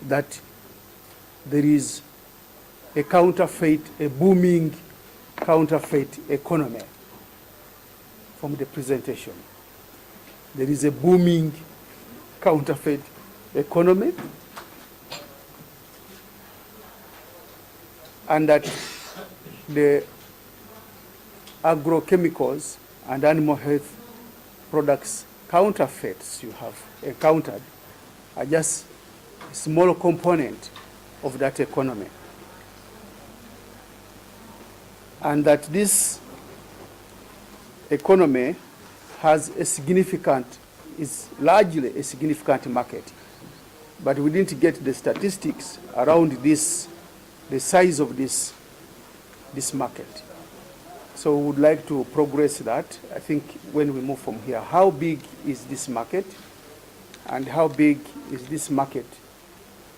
that there is a booming counterfeit economy from the presentation. There is a booming counterfeit economy, and that the agrochemicals and animal health products counterfeits you have encountered are just a small component of that economy. And that this economy has is largely a significant market. But we didn't get the statistics around this, the size of this market. So we would like to progress that. I think when we move from here, how big is this market? And how big is this market,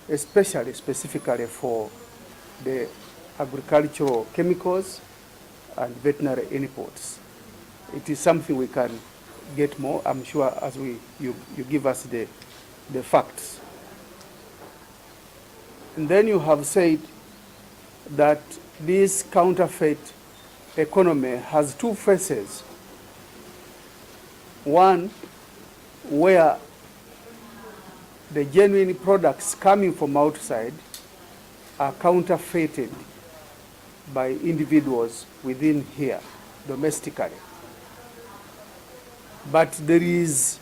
specifically for the agricultural chemicals and veterinary imports? It is something we can get more, I'm sure, as you give us the facts. And then you have said that this counterfeit economy has two phases. One, where the genuine products coming from outside are counterfeited by individuals within here, domestically. But there is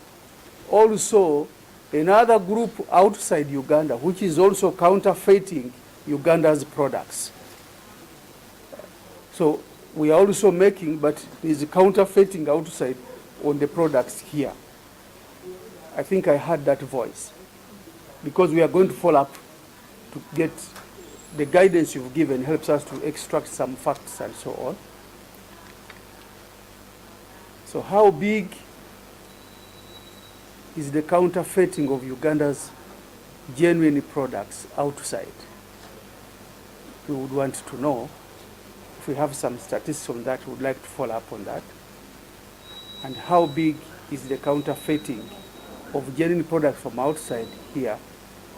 also another group outside Uganda which is also counterfeiting Uganda's products. So we are also making, but there is counterfeiting outside on the products here. I think I heard that voice. Because we are going to follow up to get the guidance you've given helps us to extract some facts and so on. So how big is the counterfeiting of Uganda's genuine products outside? We would want to know. If we have some statistics on that, we would like to follow up on that. And how big is the counterfeiting of genuine products from outside here,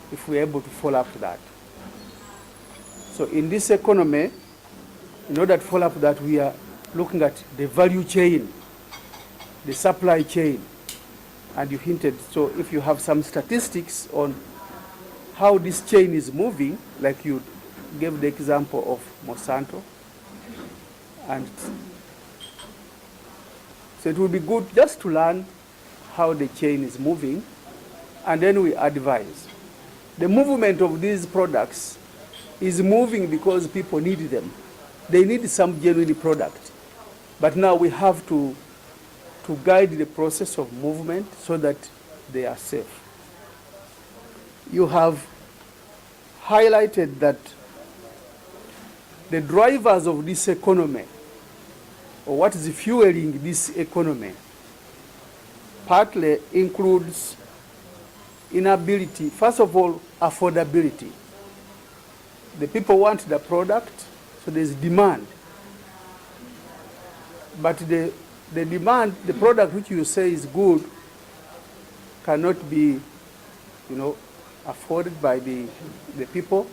if we're able to follow up that. So in this economy, in order to follow up that, we are looking at the value chain, the supply chain, and you hinted, so if you have some statistics on how this chain is moving, like you gave the example of Monsanto, and so it would be good just to learn how the chain is moving, and then we advise. The movement of these products is moving because people need them. They need some genuine product. But now we have to guide the process of movement so that they are safe. You have highlighted that the drivers of this economy, or what is fueling this economy, partly includes inability, first of all, affordability. The people want the product, so there's demand. But the demand, the product which you say is good, cannot be, afforded by the people.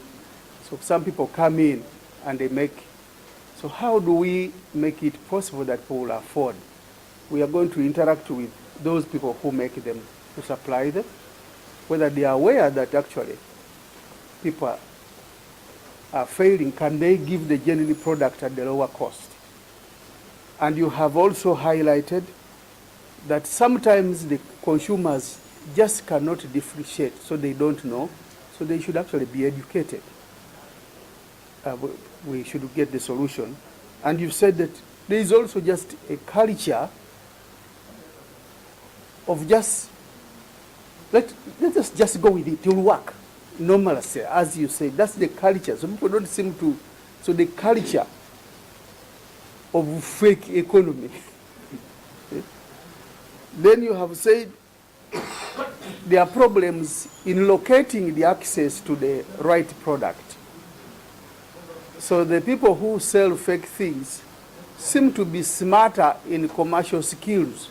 So some people come in and they make. So how do we make it possible that people will afford? We are going to interact with those people who make them, who supply them, whether they are aware that actually people are failing, can they give the genuine product at the lower cost? And you have also highlighted that sometimes the consumers just cannot differentiate, so they don't know, so they should actually be educated. We should get the solution. And you said that there is also just a culture of just, let us just go with it, it will work. Normalcy, as you say, that's the culture. So people don't seem to, so the culture of fake economy. Then you have said there are problems in locating the access to the right product. So the people who sell fake things seem to be smarter in commercial skills,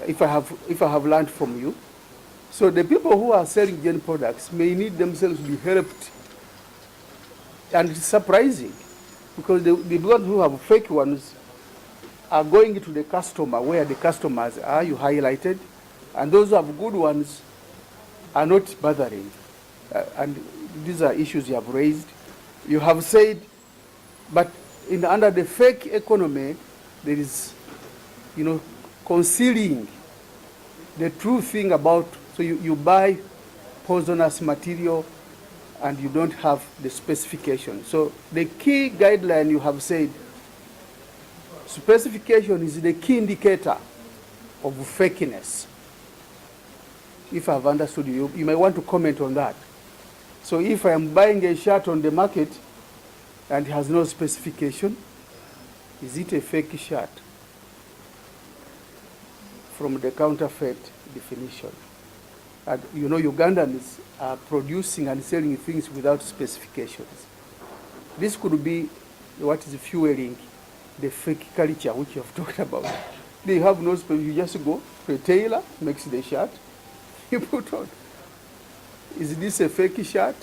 if I have learned from you. So the people who are selling gen products may need themselves to be helped. And it's surprising because the ones who have fake ones are going to the customer where the customers are, you highlighted, and those who have good ones are not bothering. And these are issues you have raised. You have said, but under the fake economy, there is, concealing the true thing about, so you buy poisonous material and you don't have the specification. So the key guideline you have said, specification is the key indicator of fakeness. If I've understood you, you may want to comment on that. So if I am buying a shirt on the market and it has no specification, is it a fake shirt? From the counterfeit definition. And Ugandans are producing and selling things without specifications. This could be what is fueling the fake culture which you have talked about. They have no specification. You just go to a tailor, makes the shirt, you put on. Is this a fake shirt?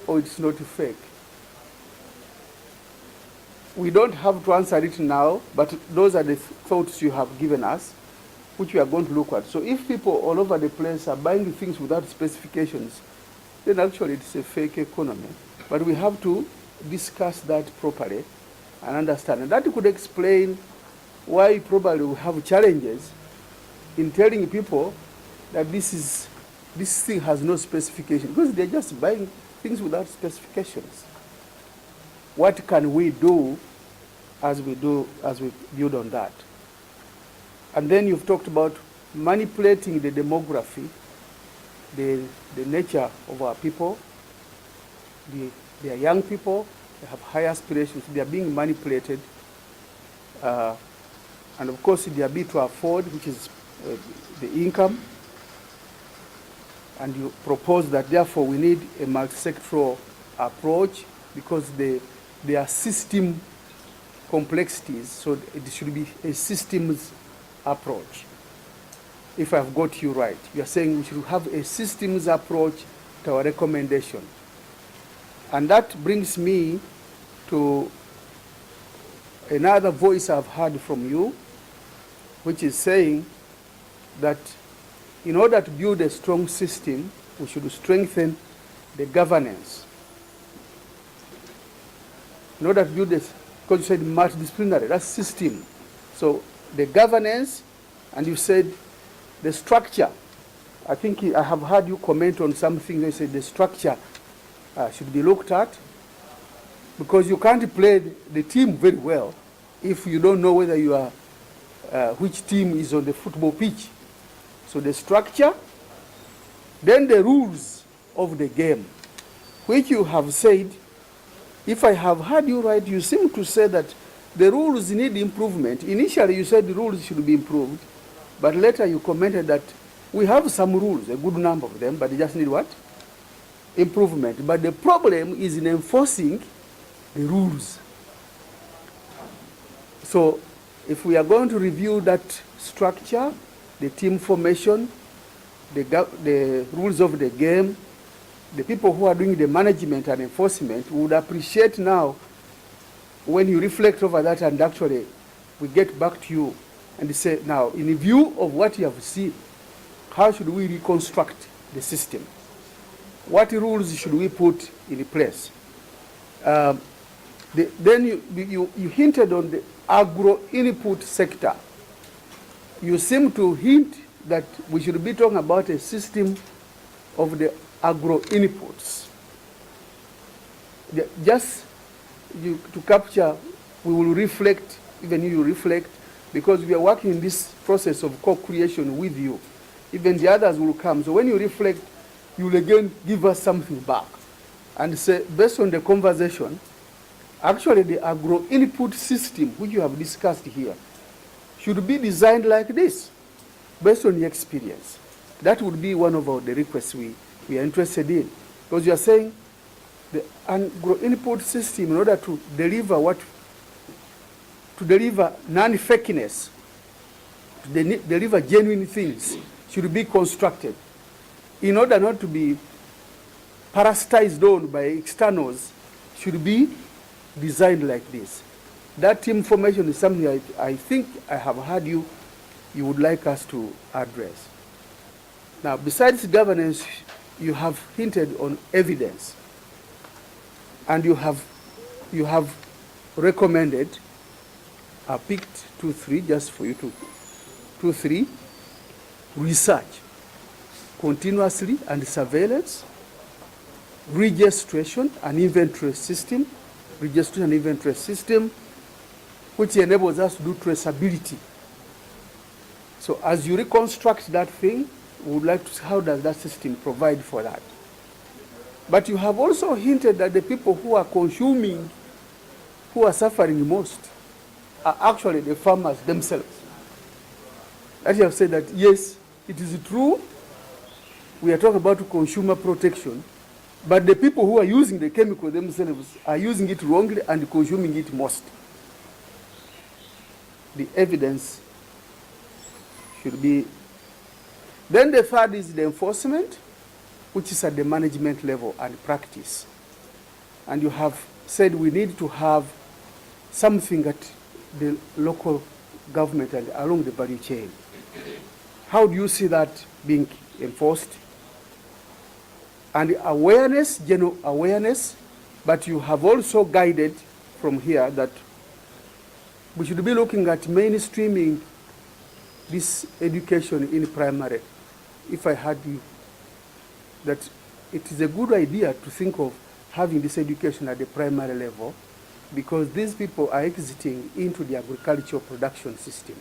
Or it's not fake? We don't have to answer it now, but those are the thoughts you have given us, which we are going to look at. So if people all over the place are buying things without specifications, then actually it's a fake economy. But we have to discuss that properly and understand. And that could explain why probably we have challenges in telling people that this thing has no specification, because they're just buying things without specifications. What can we do as we build on that? And then you've talked about manipulating the demography, the nature of our people. They are young people, they have high aspirations, they are being manipulated. And of course, the ability to afford, which is the income. And you propose that therefore we need a multi-sectoral approach because there are system complexities, so it should be a systems approach. If I've got you right, you're saying we should have a systems approach to our recommendation. And that brings me to another voice I've heard from you, which is saying that in order to build a strong system, we should strengthen the governance. In order to build this, because you said multidisciplinary, that's system. So the governance, and you said the structure. I think I have heard you comment on something. You said the structure should be looked at, because you can't play the team very well if you don't know whether you are which team is on the football pitch. So the structure, then the rules of the game, which you have said, if I have heard you right, you seem to say that the rules need improvement. Initially you said the rules should be improved, but later you commented that we have some rules, a good number of them, but they just need what? Improvement. But the problem is in enforcing the rules. So if we are going to review that structure, the team formation, the rules of the game, the people who are doing the management and enforcement would appreciate now when you reflect over that, and actually we get back to you and say, now, in view of what you have seen, how should we reconstruct the system? What rules should we put in place? Then you hinted on the agro-input sector. You seem to hint that we should be talking about a system of the agro-inputs. Just to capture, we will reflect, even you reflect, because we are working in this process of co-creation with you. Even the others will come. So when you reflect, you will again give us something back and say, based on the conversation, actually the agro-input system, which you have discussed here, should be designed like this, based on the experience. That would be one of the requests we are interested in. Because you are saying the agro-input system, in order to deliver non-fakeness, to deliver genuine things, should be constructed in order not to be parasitized on by externals, should be designed like this. That team formation is something I think I have heard you would like us to address. Now, besides governance, you have hinted on evidence, and you have recommended, I picked 2, 3 just for you to, 2, 3, research, continuously and surveillance, registration and inventory system, which enables us to do traceability. So as you reconstruct that thing, we would like to see how does that system provide for that. But you have also hinted that the people who are consuming, who are suffering most, are actually the farmers themselves. As you have said that, yes, it is true, we are talking about consumer protection, but the people who are using the chemical themselves are using it wrongly and consuming it most. The evidence should be. Then the third is the enforcement, which is at the management level and practice. And you have said we need to have something at the local government and along the value chain. How do you see that being enforced? And awareness, general awareness, but you have also guided from here that we should be looking at mainstreaming this education in primary. If I had you, that it is a good idea to think of having this education at the primary level, because these people are exiting into the agricultural production system.